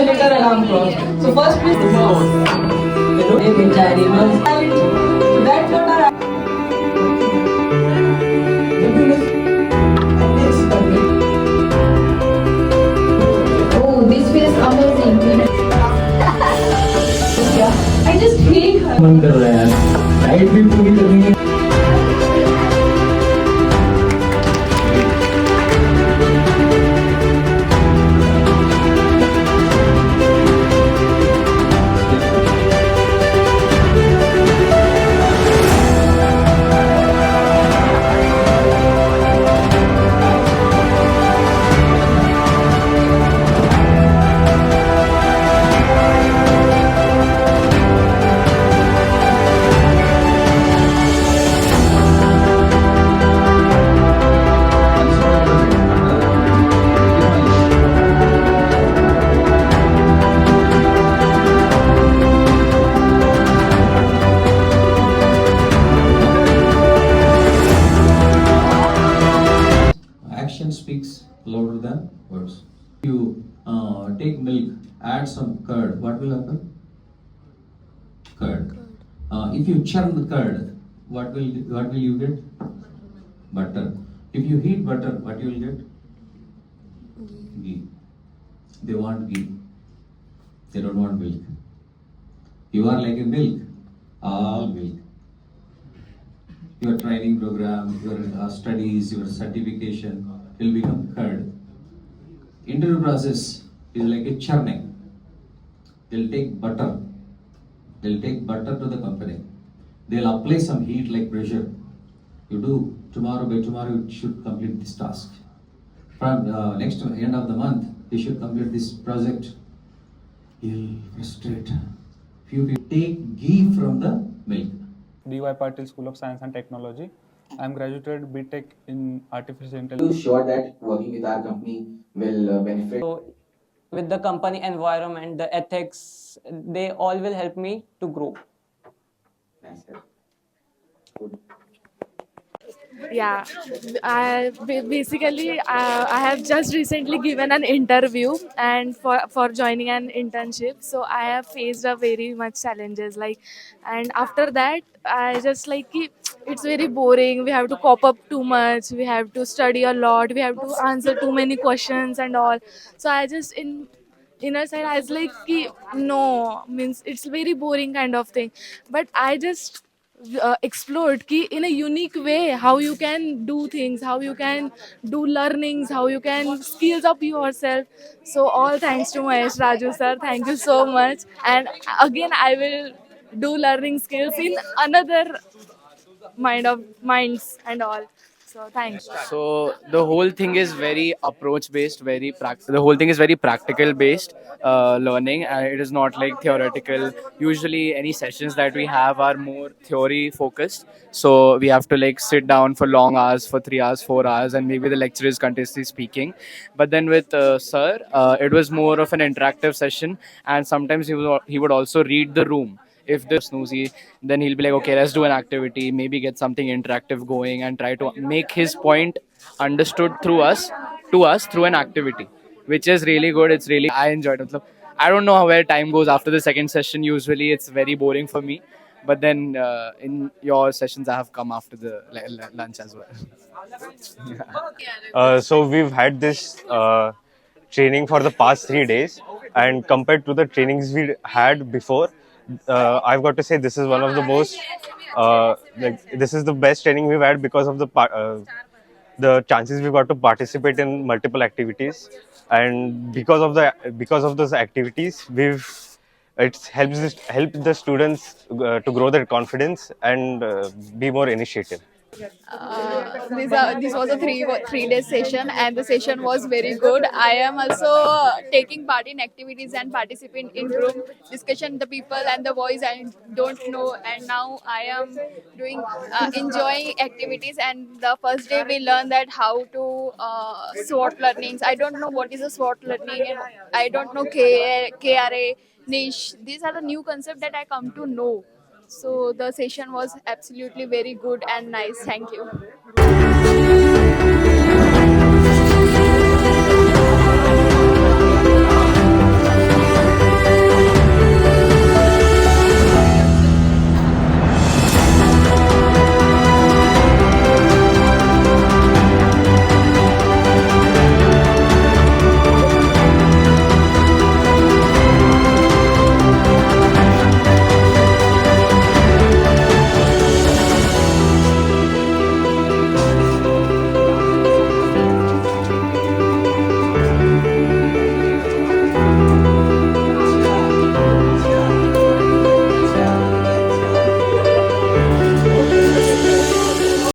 generator alarm clock. So first please the boss. Which animals that what are Oh, this feels amazing. I just hate her. मन कर रहा है यार diet भी पूरी करनी है Action speaks louder than words. You take milk, add some curd. What will happen? Curd. If you churn the curd, what will you get? Butter. If you heat butter, what you will get? Ghee. They want ghee. They don't want milk. You are like a milk, all milk. Your training program, your studies, your certification will become curd. Interview process is like a churning. They'll take butter. They'll take butter to the company. They'll apply some heat like pressure. You do tomorrow, by tomorrow you should complete this task. From next end of the month, you should complete this project. You'll frustrate. Few people take ghee from the milk. DY Patil School of Science and Technology. I am graduated BTech in Artificial Intelligence. You sure that working with our company will benefit? So with the company environment, the ethics, they all will help me to grow. Nice, sir. Good. Yeah, basically I have just recently given an interview and for joining an internship. So I have faced a very much challenges and after that I just it's very boring. We have to cop up too much. We have to study a lot. We have to answer too many questions and all. So I just in inner side I was like no, means it's very boring kind of thing. But I just explored in a unique way how you can do things, how you can do learnings, how you can skills up yourself. So all thanks to Mahesh Raju sir, thank you so much. And again I will do learning skills in another minds and all. So thanks. So the whole thing is very approach based, very practical. The whole thing is very practical based learning, and it is not like theoretical. Usually, any sessions that we have are more theory focused. So we have to like sit down for long hours, for 3 hours, 4 hours, and maybe the lecturer is continuously speaking. But then with sir, it was more of an interactive session, and sometimes he would also read the room. If they're snoozy, then he'll be like, okay, let's do an activity, maybe get something interactive going and try to make his point understood through us, to us through an activity, which is really good. It's really, I enjoyed it. I don't know how where time goes after the second session. Usually it's very boring for me. But then in your sessions, I have come after the lunch as well. So we've had this training for the past 3 days, and compared to the trainings we had before, I've got to say this is one of the most this is the best training we've had because of the chances we got to participate in multiple activities, and because of those activities helped the students to grow their confidence and be more initiative. This was a three-day session, and the session was very good. I am also taking part in activities and participating in group discussion. The people and the voice I don't know, and now I am doing enjoying activities. And the first day we learned that how to SWOT learnings. I don't know what is a SWOT learning, and I don't know KRA niche. These are the new concepts that I come to know. So the session was absolutely very good and nice. Thank you.